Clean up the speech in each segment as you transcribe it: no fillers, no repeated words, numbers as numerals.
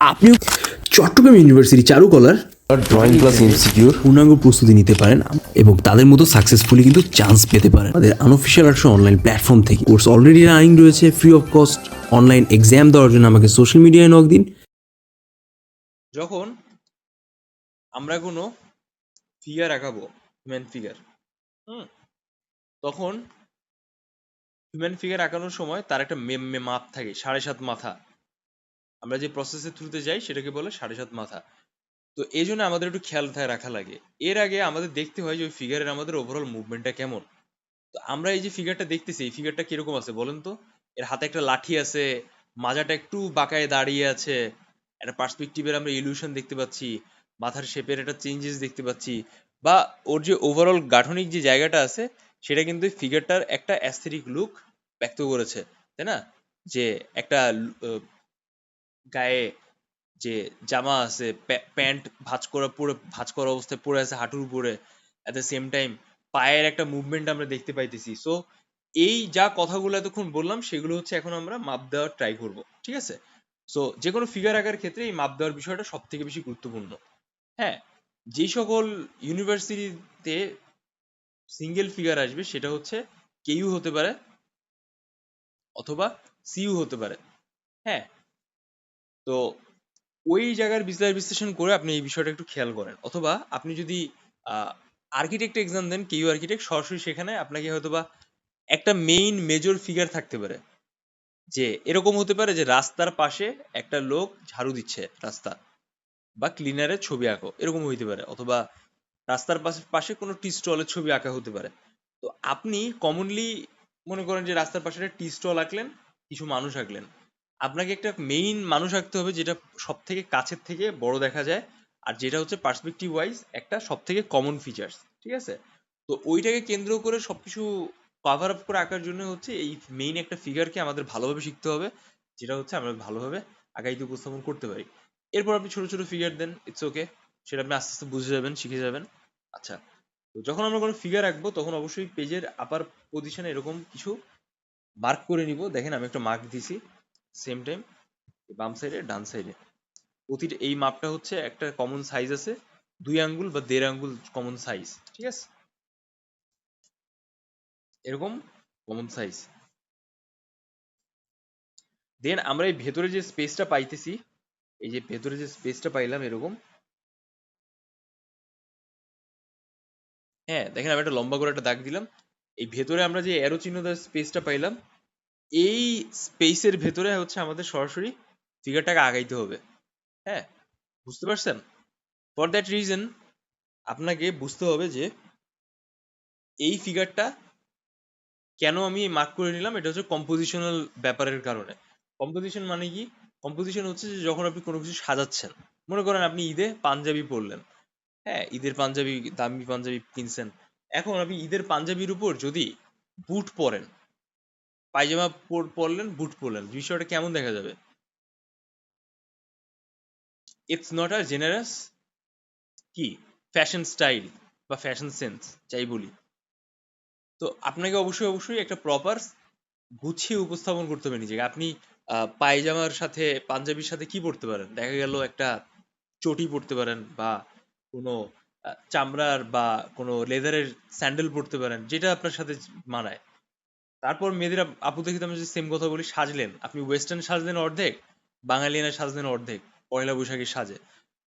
আপনিও Chittagong university চারুকলার drawing class এমসিকিউর পূর্ণাঙ্গ প্রস্তুতি নিতে পারেন এবং তাদের মতো সাকসেসফুলি কিন্তু চান্স পেতে পারেন আমাদের আনঅফিসিয়াল আর্টস অনলাইন প্ল্যাটফর্ম থেকে। কোর্স অলরেডি রানিং রয়েছে free of cost. Online exam দেওয়ার জন্য আমাকে সোশ্যাল মিডিয়ায় নক দিন। যখন আমরা কোনো ফিগার আঁকাবো, হিউম্যান ফিগার, তখন হিউম্যান ফিগার আঁকানোর সময় তার একটা মাপ থাকে, 7.5 মাথা। আমরা যে প্রসেসের থ্রুতে যাই সেটাকে বলে 7.5 মাথা। তো এই জন্য আমাদের একটু খেয়াল রাখা লাগে। এর আগে আমাদের দেখতে হয় যে ওই ফিগারের আমাদের ওভারঅল মুভমেন্টটা কেমন। তো আমরা এই যে ফিগারটা দেখতেছি, এই ফিগারটা কিরকম আছে বলেন তো? এর হাতে একটা লাঠি আছে, মাজাটা একটু বাঁকায় দাঁড়িয়ে আছে, একটা পার্সপেক্টিভের আমরা ইলিউশন দেখতে পাচ্ছি, মাথার শেপের একটা চেঞ্জেস দেখতে পাচ্ছি, বা ওর যে ওভারঅল গাঠনিক যে জায়গাটা আছে সেটা কিন্তু ফিগারটার একটা অ্যাস্থেটিক লুক ব্যক্ত করেছে, তাই না? যে একটা গায়ে যে জামা আছে, প্যান্ট ভাঁজ করা অবস্থায় পরে আছে হাঁটুর উপরে, অ্যাট দ্য সেম টাইম পায়ের একটা মুভমেন্ট আমরা দেখতে পাইতেছি। সো এই যা কথাগুলো এতক্ষণ বললাম সেগুলো হচ্ছে এখন আমরা মাপ দেওয়ার ট্রাই করব, ঠিক আছে? সো যে কোনো ফিগার আঁকার ক্ষেত্রে এই মাপ দেওয়ার বিষয়টা সব থেকে বেশি গুরুত্বপূর্ণ। হ্যাঁ, যেই সকল ইউনিভার্সিটিতে সিঙ্গেল ফিগার আসবে সেটা হচ্ছে কেইউ হতে পারে অথবা সিইউ হতে পারে। হ্যাঁ, তো ওই জায়গার বিচার বিশ্লেষণ করে আপনি এই বিষয়টা একটু খেয়াল করেন। অথবা আপনি যদি আর্কিটেক্ট এক্সাম দেন, কেইউ আর্কিটেক্ট, সরাসরি সেখানে আপনাকে হয়তোবা একটা মেজর ফিগার থাকতে পারে। যে এরকম হতে পারে যে রাস্তার পাশে একটা লোক ঝাড়ু দিচ্ছে রাস্তা, বা ক্লিনারের ছবি আঁকো, এরকম হইতে পারে। অথবা রাস্তার পাশে পাশে কোনো টি স্টলের ছবি আঁকা হতে পারে। তো আপনি কমনলি মনে করেন যে রাস্তার পাশে একটা টি স্টল আঁকলেন, কিছু মানুষ আঁকলেন। আপনাকে একটা মেইন মানুষ আঁকতে হবে যেটা সব থেকে কাছের থেকে বড় দেখা যায়, আর যেটা হচ্ছে পার্সপেক্টিভ ওয়াইজ একটা সব থেকে কমন ফিচার্স, ঠিক আছে? তো ওইটাকে কেন্দ্র করে সবকিছু কভার আপ করে আঁকার জন্য হচ্ছে এই মেইন একটা ফিগারকে আমাদের ভালোভাবে শিখতে হবে, যেটা হচ্ছে আমরা ভালোভাবে আগাইতে উপস্থাপন করতে পারি। এরপর আপনি ছোট ছোট ফিগার দেন, ইটস ওকে, সেটা আপনি আস্তে আস্তে বুঝে যাবেন, শিখে যাবেন। আচ্ছা, তো যখন আমরা কোনো ফিগার আঁকবো তখন অবশ্যই পেজের আপার পজিশনে এরকম কিছু মার্ক করে নিব। দেখেন আমি একটা মার্ক দিছি, সেম টাইম বাম সাইডে ডান সাইডে প্রতিটা এই মাপটা হচ্ছে একটা কমন সাইজ আছে, 2 আঙ্গুল বা 1.5 আঙ্গুল কমন সাইজ, ঠিক আছে? এরকম কমন সাইজ। দেন আমরা এই ভেতরে যে স্পেসটা পাইতেছি, এই যে ভেতরে যে স্পেসটা পাইলাম এরকম, হ্যাঁ দেখেন আমি একটা লম্বা করে একটা দাগ দিলাম। এই ভেতরে আমরা যে অ্যারো চিহ্ন দেওয়ার স্পেসটা পাইলাম, এই স্পেসের ভেতরে হচ্ছে আমাদের সরাসরি ফিগারটাকে আগাইতে হবে। হ্যাঁ, বুঝতে পারছেন? ফর দ্যাট রিজন আপনাকে বুঝতে হবে যে এই ফিগারটা কেন আমি মার্ক করে নিলাম। এটা হচ্ছে কম্পোজিশনাল ব্যাপারের কারণে। কম্পোজিশন মানে কি? কম্পোজিশন হচ্ছে যে যখন আপনি কোনো কিছু সাজাচ্ছেন, মনে করেন আপনি ঈদে পাঞ্জাবি পরলেন, হ্যাঁ ঈদের পাঞ্জাবি, দামি পাঞ্জাবি কিনছেন। এখন আপনি ঈদের পাঞ্জাবির উপর যদি বুট পরেন, পায়জামা পরলেন, বুট পরলেন, বিষয়টা কেমন দেখা যাবে? ইটস নট আ জেনারাস কি ফ্যাশন স্টাইল বা ফ্যাশন সেন্স যাই বলি। তো আপনাকে অবশ্যই অবশ্যই একটা প্রপার গুছিয়ে উপস্থাপন করতে হবে নিজেকে। আপনি পায়জামার সাথে পাঞ্জাবির সাথে কি পরতে পারেন? দেখা গেল একটা চটি পরতে পারেন, বা কোনো চামড়ার বা কোনো লেদারের স্যান্ডেল পরতে পারেন, যেটা আপনার সাথে মানায়। তারপর মেয়েদের আপু দেখি আমি যদি সেম কথা বলি, সাজলেন আপনি ওয়েস্টার্ন সাজলেন অর্ধেক, বাঙালিয়ানা সাজলেন অর্ধেক, পয়লা বৈশাখের সাজে।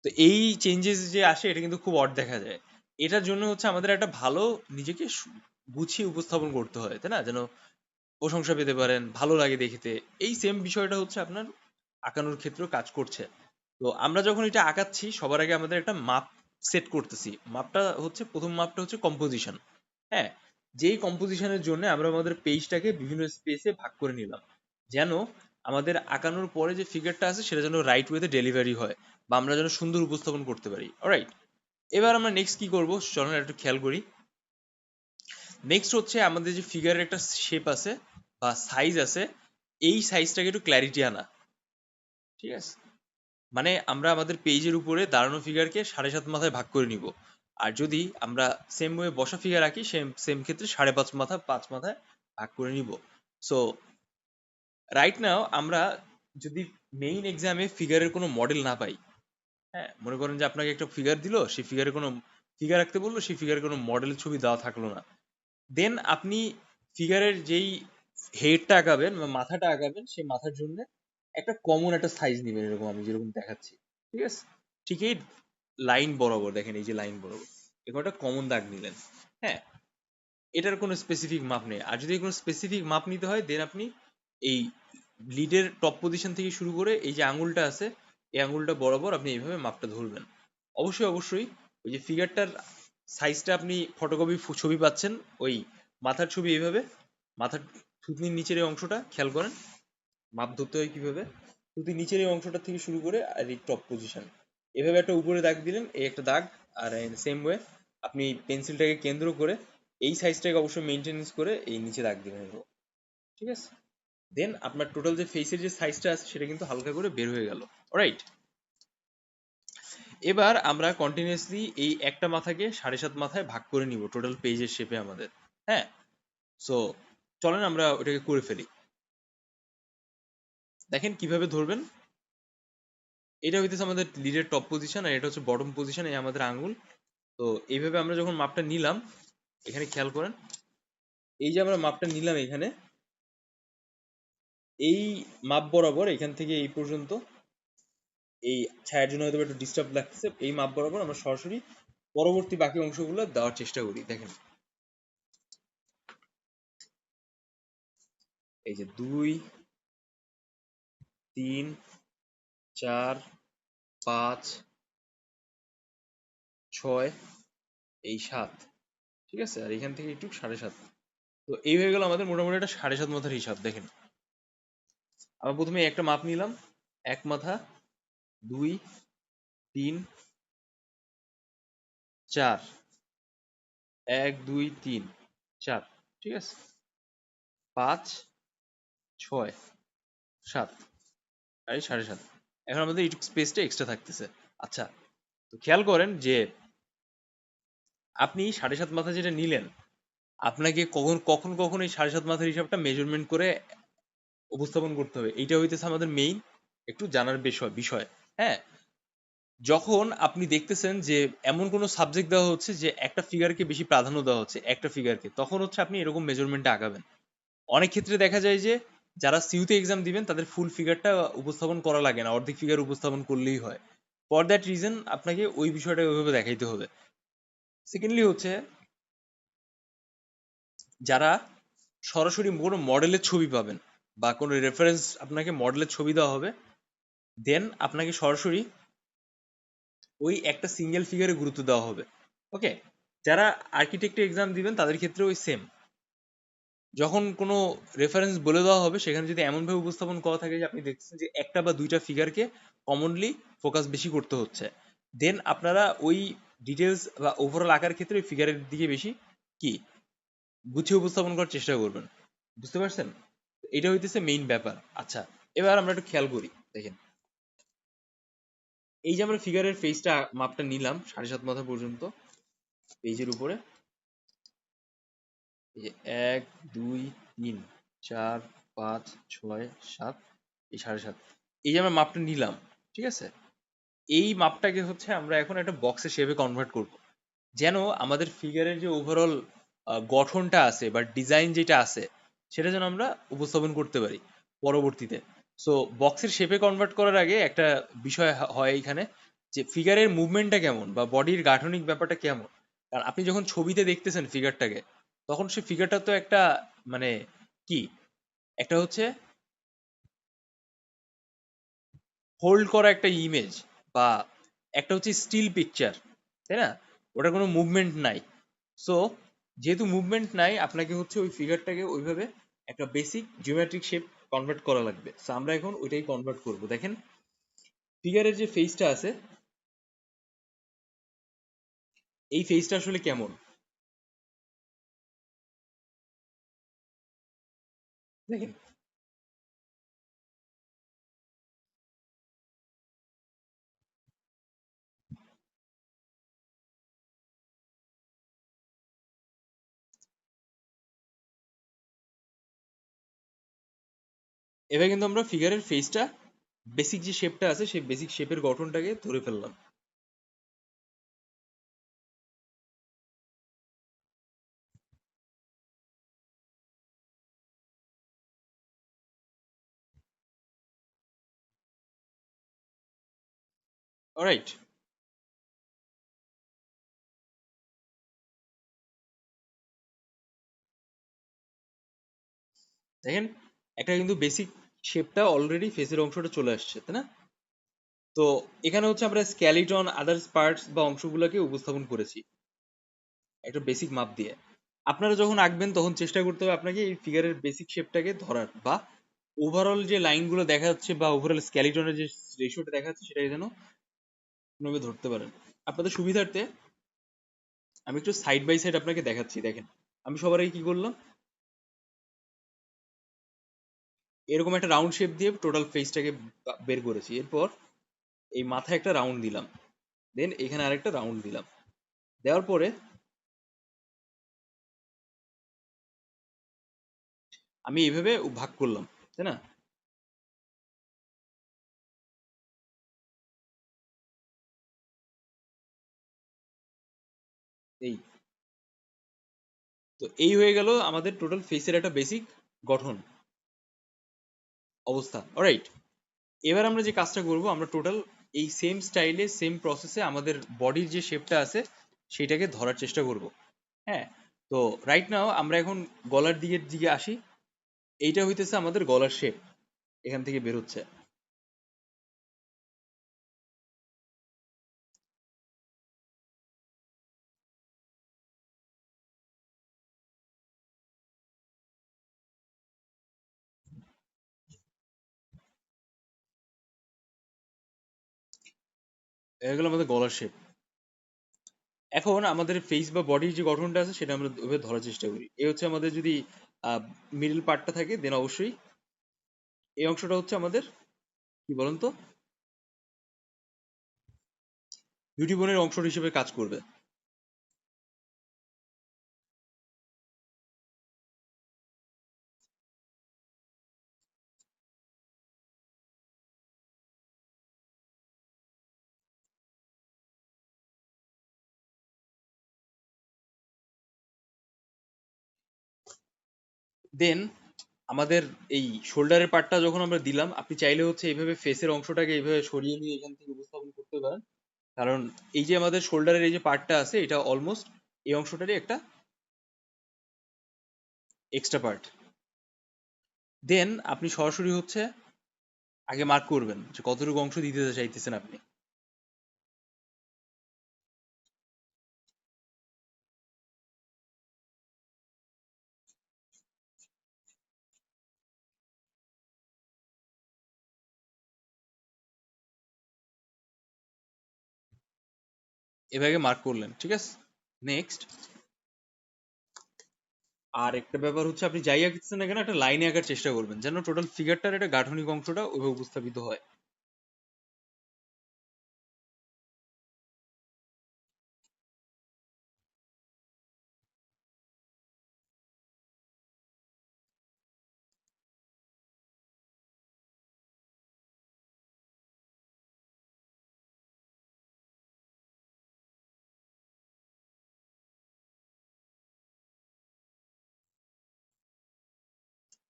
তো এই চেঞ্জেস যে আসে এটা কিন্তু খুব অড দেখা যায়। এটার জন্য হচ্ছে আমাদের একটা ভালো নিজেকে গুছিয়ে উপস্থাপন করতে হয়, তাই না? যেন প্রশংসা পেতে পারেন, ভালো লাগে দেখতে। এই সেম বিষয়টা হচ্ছে আপনার আঁকানোর ক্ষেত্রেও কাজ করছে। তো আমরা যখন এটা আঁকাচ্ছি সবার আগে আমাদের একটা মাপ সেট করতেছি। মাপটা হচ্ছে, প্রথম মাপটা হচ্ছে কম্পোজিশন। হ্যাঁ, যেই কম্পোজিশনের জন্য আমরা আমাদের পেজটাকে বিভিন্ন স্পেসে ভাগ করে নিলাম, যেন আমাদের আঁকানোর পরে যে ফিগারটা আছে সেটা যেন রাইট ওয়েতে ডেলিভারি হয়, বা আমরা যেন সুন্দর উপস্থাপন করতে পারি। অলরাইট, এবার আমরা নেক্সট কি করব চলুন একটু খেয়াল করি। নেক্সট হচ্ছে আমাদের যে ফিগারের একটা শেপ আছে বা সাইজ আছে, এই সাইজটাকে একটু ক্ল্যারিটি আনা, ঠিক আছে? মানে আমরা আমাদের পেজের উপরে দাঁড়ানো ফিগারকে 7.5 মাথায় ভাগ করে নিব। আর যদি আমরা সেম ওয়ে বসা ফিগার আঁকি, সেম সেম ক্ষেত্রে 5.5 মাথা 5 মাথায় ভাগ করে নিব। সো রাইট নাও আমরা যদি মেইন এক্সামে ফিগারের কোনো মডেল না পাই, হ্যাঁ, মনে করেন যে আপনাকে একটা ফিগার দিল, সেই ফিগারের কোনো ফিগার আঁকতে বললো, সেই ফিগারের কোনো মডেলের ছবি দেওয়া থাকলো না, দেন আপনি ফিগারের যেই হেডটা আঁকাবেন বা মাথাটা আঁকাবেন, সেই মাথার জন্য একটা কমন একটা সাইজ নেবেন, এরকম আমি যেরকম দেখাচ্ছি, ঠিক আছে? ঠিক এই লাইন বরাবর, দেখেন এই যে লাইন বরাবর এরকম একটা কমন দাগ নিলেন, হ্যাঁ, এটার কোনো স্পেসিফিক মাপ নেই। আর যদি কোনো স্পেসিফিক মাপ নিতে হয়, দেন আপনি এই লিডের টপ পজিশন থেকে শুরু করে এই যে আঙুলটা আছে, এই আঙুলটা বরাবর আপনি এইভাবে মাপটা ধরবেন। অবশ্যই অবশ্যই ওই যে ফিগারটার সাইজটা আপনি ফটোকপি ছবি পাচ্ছেন, ওই মাথার ছবি এইভাবে, মাথার থুতনির নিচের এই অংশটা খেয়াল করেন, মাপ ধরতে হয় কিভাবে, থুতনির নিচের এই অংশটা থেকে শুরু করে আর এই টপ পজিশন, এভাবে একটা উপরে দাগ দিলেন, এই একটা দাগ। আর সেম ওয়ে আপনি পেন্সিলটাকে কেন্দ্র করে এই সাইজটাকে অবশ্যই মেনটেনেন্স করে এই নিচে দাগ দিবেন এরকম, ঠিক আছে? দেন আপনার টোটাল যে ফেসের যে সাইজটা আছে সেটা কিন্তু হালকা করে বের হয়ে গেল, রাইট? এবার আমরা কন্টিনিউয়াসলি এই একটা মাথাকে 7.5 মাথায় ভাগ করে নিব টোটাল পেজের শেপে আমাদের, হ্যাঁ। সো চলেন আমরা ওটাকে করে ফেলি। দেখেন কিভাবে ধরবেন। এটা হইতেছে আমাদের লিডের টপ পজিশন, আর এটা হচ্ছে বটম পজিশন, এই আমাদের আঙ্গুল। তো এইভাবে আমরা যখন মাপটা নিলাম, এখানে খেয়াল করেন, এই যে আমরা মাপটা নিলাম এখানে, এই মাপ বরাবর এখান থেকে এই পর্যন্ত, এই ছায়ার জন্য হয়তো একটু ডিস্টার্ব লাগছে, এই মাপ বরাবর আমরা সরাসরি পরবর্তী বাকি অংশগুলো দেওয়ার চেষ্টা করি। দেখেন এই যে 2, 3, 4, 5, 6, এই 7, ঠিক আছে? আর এখান থেকে একটু 7.5। তো এই হয়ে গেল আমাদের মোটামুটি একটা 7.5 মাথার হিসাব। দেখেন আমরা প্রথমে একটা মাপ নিলাম, এক মাথা, 2, 3, 4, 1, 2, 3, 4, ঠিক আছে? 5, 6, 7, আর এই 7.5। এখন আমাদের এইটুকু স্পেসটা এক্সট্রা থাকতেছে। আচ্ছা, তো খেয়াল করেন যে আপনি 7.5 মাথা যেটা নিলেন, আপনাকে কখন কখন কখন এই 7.5 মাথার হিসাবটা মেজারমেন্ট করে উপস্থাপন করতে হবে, এইটা হইতেছে আমাদের মেইন একটু জানার বিষয়, হ্যাঁ। যখন আপনি দেখতেছেন যে এমন কোনো সাবজেক্ট দেওয়া হচ্ছে যে একটা ফিগারকে বেশি প্রাধান্য দেওয়া হচ্ছে একটা ফিগারকে, তখন হচ্ছে আপনি এরকম মেজারমেন্টে আগাবেন। অনেক ক্ষেত্রে দেখা যায় যে যারা সিইউতে এক্সাম দিবেন তাদের ফুল ফিগারটা উপস্থাপন করা লাগে না, অর্ধেক ফিগার উপস্থাপন করলেই হয়। ফর দ্যাট রিজন আপনাকে ওই বিষয়টা ওইভাবে দেখাইতে হবে। সেকেন্ডলি হচ্ছে যারা সরাসরি কোনো মডেলের ছবি পাবেন বা কোনো রেফারেন্স, আপনাকে মডেলের ছবি দেওয়া হবে, দেন আপনাকে সরাসরি ওই একটা সিঙ্গেল ফিগারে গুরুত্ব দেওয়া হবে, ওকে? যারা আর্কিটেক্টের এক্সাম দিবেন তাদের ক্ষেত্রে ওই সেম, যখন কোনো রেফারেন্স বলে দেওয়া হবে সেখানে যদি এমনভাবে উপস্থাপন করা থাকে যে আপনি দেখছেন যে একটা বা দুইটা ফিগারকে কমনলি ফোকাস বেশি করতে হচ্ছে, দেন আপনারা ওই ডিটেলস বা ওভারঅল আঁকার ক্ষেত্রে ওই ফিগারের দিকে বেশি কি গুছিয়ে উপস্থাপন করার চেষ্টা করবেন। বুঝতে পারছেন? এটা হইতেছে মেইন ব্যাপার। আচ্ছা, এবার আমরা একটু খেয়াল করি। দেখেন এই যে আমরা ফিগারের ফেসটা মাপটা নিলাম 7.5 মাথা পর্যন্ত পেজের উপরে, এই যে 1, 2, 3, 4, 5, 6, 7, এই 7.5, এই যে আমরা মাপটা নিলাম, ঠিক আছে? এই মাপটাকে হচ্ছে আমরা এখন একটা বক্সের শেপে কনভার্ট করব, যেন আমাদের ফিগারের যে ওভারঅল গঠনটা আছে বা ডিজাইন যেটা আছে সেটা যেন আমরা উপস্থাপন করতে পারি পরবর্তীতে। সো বক্সের শেপে কনভার্ট করার আগে একটা বিষয় হয় এখানে, যে ফিগারের মুভমেন্টটা কেমন বা বডির গাঠনিক ব্যাপারটা কেমন। কারণ আপনি যখন ছবিতে দেখতেছেন ফিগারটাকে, তখন সে ফিগারটা তো একটা মানে কি একটা হচ্ছে হোল্ড করা একটা ইমেজ, বা একটা হচ্ছে স্টিল পিকচার, তাই না? ওটার কোনো মুভমেন্ট নাই। সো যেহেতু মুভমেন্ট নাই, আপনাকে হচ্ছে ওই ফিগারটাকে ওইভাবে একটা বেসিক জিওমেট্রিক শেপ কনভার্ট করা লাগবে। সো আমরা এখন ওইটাই কনভার্ট করব। দেখেন ফিগারের যে ফেসটা আছে, এই ফেসটা আসলে কেমন, দেখেন এবার কিন্তু আমরা ফিগারের ফেসটা বেসিক যে শেপটা আছে সেই বেসিক শেপের গঠনটাকে ধরে ফেললাম। অলরাইট, দেখেন একটা কিন্তু বেসিক শেপটা অলরেডি ফেসের অংশটা চলে আসছে, তাই না? তো এখানে হচ্ছে আমরা স্কেলিটন আদার্স পার্টস বা অংশগুলোকে উপস্থাপন করেছি একটা বেসিক মাপ দিয়ে। আপনারা যখন আঁকবেন তখন চেষ্টা করতে হবে আপনাকে এই ফিগারের বেসিক শেপটাকে ধরার, বা ওভারঅল যে লাইনগুলো দেখা যাচ্ছে বা ওভারঅল স্কেলিটনের যে রেশিওটা দেখা যাচ্ছে সেটাকে যেন কোনোভাবে ধরতে পারেন। আপনাদের সুবিধার্থে আমি একটু সাইড বাই সাইড আপনাকে দেখাচ্ছি। দেখেন আমি সবার আগে কি করলাম, এরকম একটা রাউন্ড শেপ দিয়ে টোটাল ফেসটাকে বের করেছি। এরপর এই মাথায় একটা রাউন্ড দিলাম, দেন এখানে আরেকটা রাউন্ড দিলাম, দেওয়ার পরে আমি এইভাবে ভাগ করলাম, তাই না? এই তো এই হয়ে গেল আমাদের টোটাল ফেসের একটা বেসিক গঠন অবস্থা। অলরাইট, এবার আমরা যে কাজটা করব, আমরা টোটাল এই সেম স্টাইলে সেম প্রসেসে আমাদের বডির যে শেপটা আছে সেটাকে ধরার চেষ্টা করব। হ্যাঁ, তো রাইট নাও আমরা এখন গলার দিকের দিকে আসি। এইটা হইতেছে আমাদের গলার শেপ, এখান থেকে বের হচ্ছে। এগুলো আমাদের গলার শেপ। এখন আমাদের ফেস বা বডির যে গঠনটা আছে সেটা আমরা ওইভাবে ধরার চেষ্টা করি। এই হচ্ছে আমাদের যদি মিডল পার্টটা থাকে, দেন অবশ্যই এই অংশটা হচ্ছে আমাদের কি বলুন তো বিউটি বোনের অংশ হিসেবে কাজ করবে। দেন আমাদের এই শোল্ডারের পার্টটা যখন আমরা দিলাম, আপনি চাইলে হচ্ছে এইভাবে ফেসের অংশটাকে এইভাবে সরিয়ে নিয়ে এখান থেকে উপস্থাপন করতে পারেন। কারণ এই যে আমাদের শোল্ডারের এই যে পার্টটা আছে এটা অলমোস্ট এই অংশটারই একটা এক্সট্রা পার্ট। দেন আপনি সরাসরি হচ্ছে আগে মার্ক করবেন যে কতটুকু অংশ দিতে চাইতেছেন আপনি। এভাবে মার্ক করলেন, ঠিক আছে? নেক্সট আর একটা ব্যাপার হচ্ছে, আপনি যাই আঁকতেছেন না কেন একটা লাইনে আঁকার চেষ্টা করবেন যেন টোটাল ফিগারটার একটা গাঠনিক অংশটা ওইভাবে উপস্থাপিত হয়।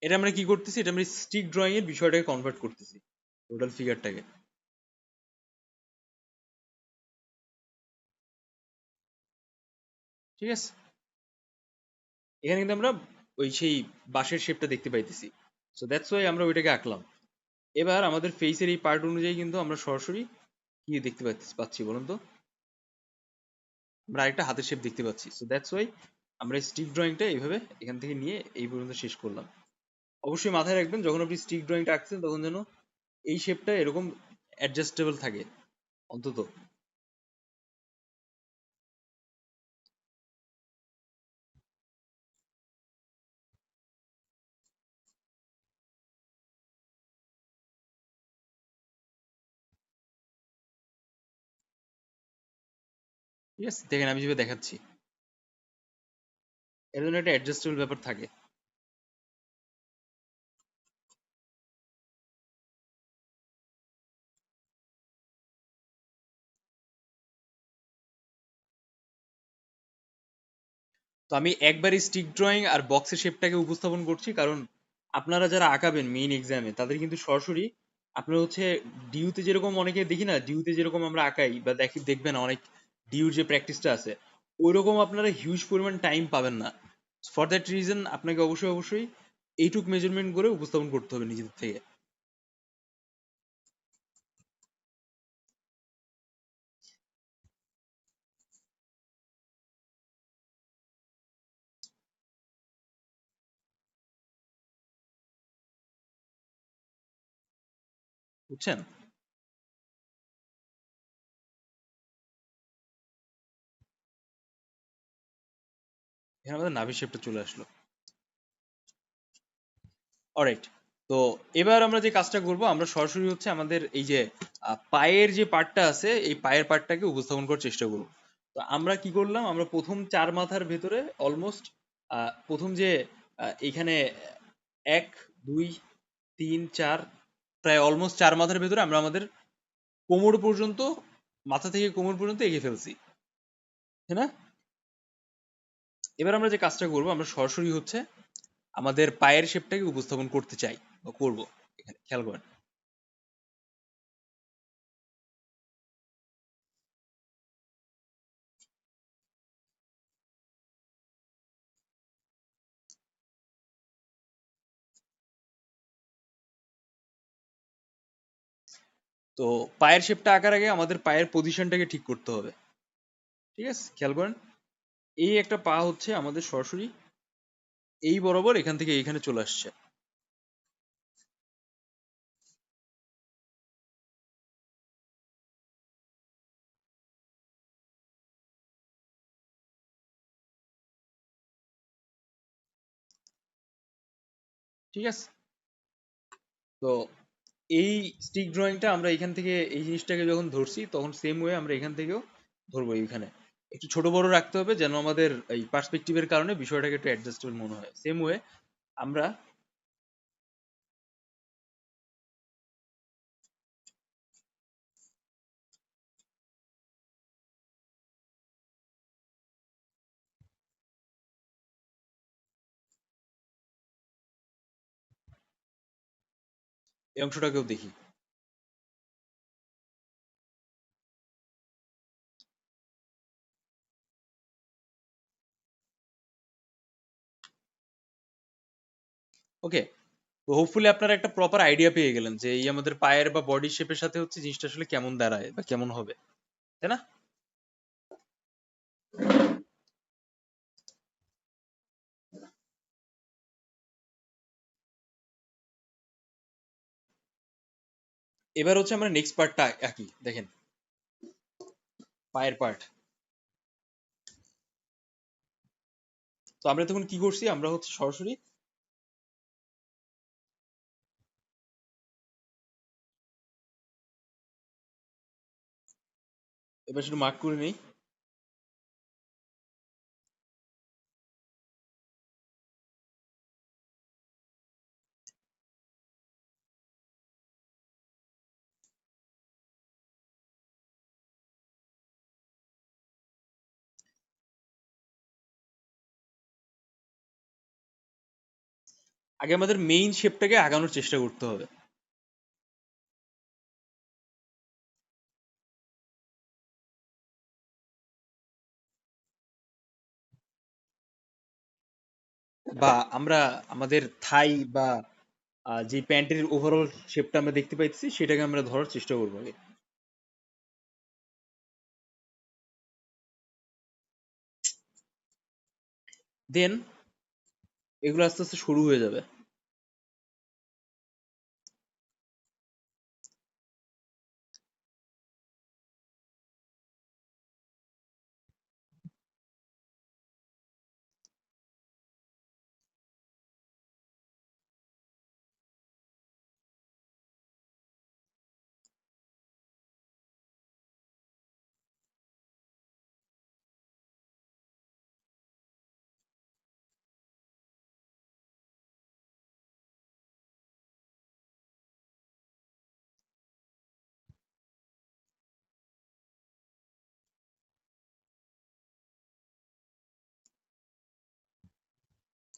এটা আমরা কি করতেছি, এটা আমরা স্টিক ড্রয়িং এর বিষয়টাকে কনভার্ট করতেছি টোটাল ফিগারটাকে। ঠিক আছে, এখানে কিন্তু আমরা ওই সেই বাঁশের শেপটা দেখতে পাইতেছি। সো দ্যাটস ওয়াই আমরা ওইটাকে আঁকলাম। এবার আমাদের ফেসের এই পার্ট অনুযায়ী কিন্তু আমরা সরাসরি কি দেখতে পাচ্ছি বলুন তো, আমরা আরেকটা হাতের শেপ দেখতে পাচ্ছি। সো দ্যাটস ওয়াই আমরা স্টিক ড্রয়িংটা এইভাবে এখান থেকে নিয়ে এই পর্যন্ত শেষ করলাম। অবশ্যই মাথায় রাখবেন যখন আপনি স্টিক ড্রয়িংটা আঁকছেন তখন যেন এই শেপটা এরকম অ্যাডজাস্টেবল থাকে অন্তত। ঠিক আছে, দেখেন আমি যেভাবে দেখাচ্ছি এর জন্য একটা অ্যাডজাস্টেবল ব্যাপার থাকে। তো আমি একবারই স্টিক ড্রয়িং আর বক্সের শেপটাকে উপস্থাপন করছি, কারণ আপনারা যারা আঁকাবেন মেইন এক্সামে তাদের কিন্তু সরাসরি আপনারা হচ্ছে ডিউতে যেরকম অনেকে দেখি না, ডিউতে যেরকম আমরা আঁকাই বা দেখবেন অনেক ডিউর যে প্র্যাকটিসটা আছে ওইরকম আপনারা হিউজ পরিমাণ টাইম পাবেন না। ফর দ্যাট রিজন আপনাকে অবশ্যই অবশ্যই এইটুক মেজারমেন্ট করে উপস্থাপন করতে হবে নিজেদের থেকে। বুঝছেন? এখানে আমাদের নাভি শেপটা চলে আসলো। অলরাইট, তো এবার আমরা যে কাজটা করব, আমরা সরাসরি হচ্ছে আমাদের এই যে পায়ের যে পার্টটা আছে এই পায়ের পার্টটাকে উপস্থাপন করার চেষ্টা করব। তো আমরা কি করলাম, আমরা প্রথম চার মাথার ভেতরে অলমোস্ট প্রথম যে এইখানে 1 2 3 4 প্রায় অলমোস্ট চার মাথার ভেতরে আমরা আমাদের কোমর পর্যন্ত, মাথা থেকে কোমর পর্যন্ত এঁকে ফেলছি, তাই না? এবার আমরা যে কাজটা করব, আমরা সরাসরি হচ্ছে আমাদের পায়ের শেপটাকে উপস্থাপন করতে চাই বা করব। এখানে খেয়াল করেন। তো পায়ের শেপটা আঁকার আগে আমাদের পায়ের পজিশনটাকে ঠিক করতে হবে। ঠিক আছে, খেয়াল করেন। এই একটা পা হচ্ছে আমাদের সরাসরি এই বরাবর এখান থেকে এইখানে চলে আসছে। ঠিক আছে, তো এই স্টিক ড্রয়িংটা আমরা এখান থেকে এই জিনিসটাকে যখন ধরছি তখন সেম ওয়ে আমরা এখান থেকেও ধরবো। এইখানে একটু ছোট বড় রাখতে হবে যেন আমাদের এই পার্সপেক্টিভের কারণে বিষয়টাকে একটু অ্যাডজাস্টেবল মনে হয়। সেম ওয়ে আমরা এই অংশটাকেও দেখি। ওকে, তো হোপফুলি আপনারা একটা প্রপার আইডিয়া পেয়ে গেলেন যে এই আমাদের পায়ের বা বডি শেপের সাথে হচ্ছে জিনিসটা আসলে কেমন দাঁড়ায় বা কেমন হবে, তাই না? এবার হচ্ছে আমরা নেক্সট পার্টটা আঁকি। দেখেন, পায়ের পার্ট। তো আমরা তখন কি করছি, আমরা হচ্ছে সরাসরি এবার শুধু মার্ক করে নেই। আগে আমাদের মেইন শেপটাকে আগানোর চেষ্টা করতে হবে। বা আমরা আমাদের থাই বা যে প্যান্টের ওভারঅল শেপটা আমরা দেখতে পাইতেছি সেটাকে আমরা ধরার চেষ্টা করবো আগে। দেন এগুলো আস্তে আস্তে শুরু হয়ে যাবে।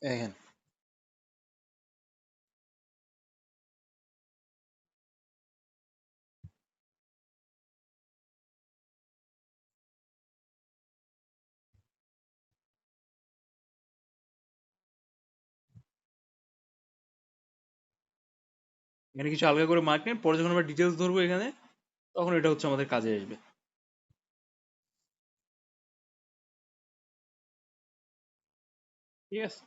দেখেন এখানে কিছু আলগা করে মার্ক নেন, পরে যখন আমরা ডিটেলস ধরবো এখানে তখন এটা হচ্ছে আমাদের কাজে আসবে। ঠিক আছে,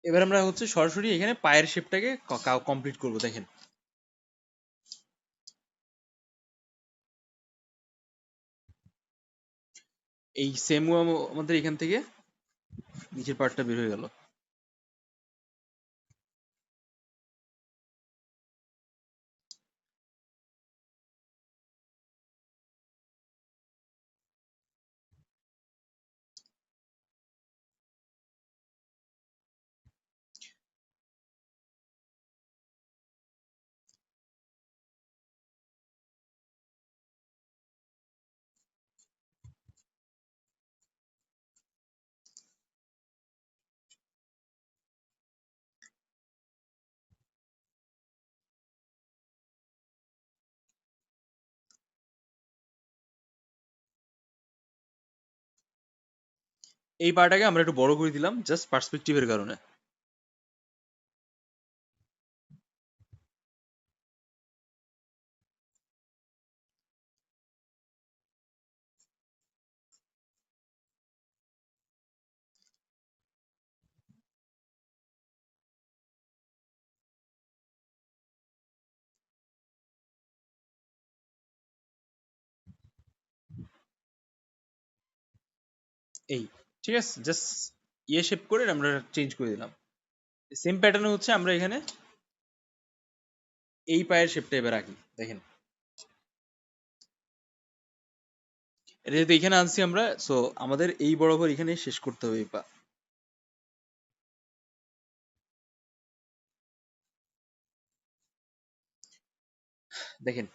এবার আমরা হচ্ছে সরাসরি এখানে পায়ের শেপটাকে কমপ্লিট করব। দেখেন এই সেম আমাদের এখান থেকে নিচের পার্টটা বের হয়ে গেল। এই পার্টটাকে আমরা একটু বড় করে দিলাম জাস্ট পার্সপেক্টিভের কারণে। এই ঠিক আছে, জাস্ট শেপ করে আমরা চেঞ্জ করে দিলাম। সেম প্যাটার্ন হচ্ছে আমরা এখানে এই পায়ের শেপটা এবার আঁকি। দেখেন এটা যেহেতু এখানে আনছি আমরা, সো আমাদের এই বরাবর এখানে শেষ করতে হবে এই পা। দেখেন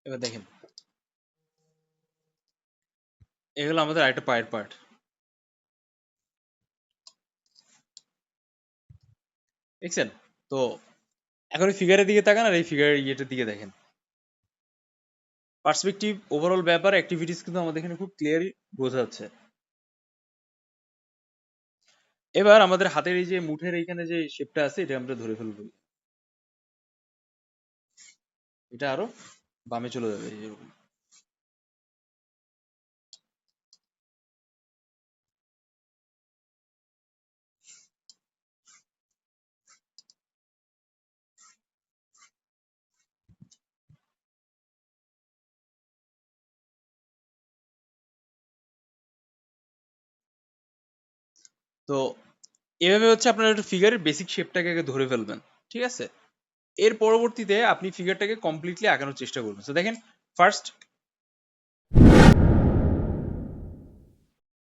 এবার দেখেন এগুলো আমাদের আরেকটা পায়ের পার্ট। দেখছেন? তো এখন এই ফিগারের দিকে তাকান আর এই ফিগারের ইয়েটার দিকে দেখেন। পার্সপেক্টিভ ওভারঅল ব্যাপার অ্যাক্টিভিটিস কিন্তু আমাদের এখানে খুব ক্লিয়ারলি বোঝা যাচ্ছে। এবার আমাদের হাতের এই যে মুঠের এইখানে যে শেপটা আছে এটা আমরা ধরে ফেলবো। এটা আরো বামে চলে যাবে এরকম। তো এভাবে হচ্ছে আপনারা একটু ফিগারের বেসিক শেপটাকে আগে ধরে ফেলবেন, ঠিক আছে? এর পরবর্তীতে আপনি ফিগারটাকে কমপ্লিটলি আঁকানোর চেষ্টা করবেন। তো দেখেন, ফার্স্ট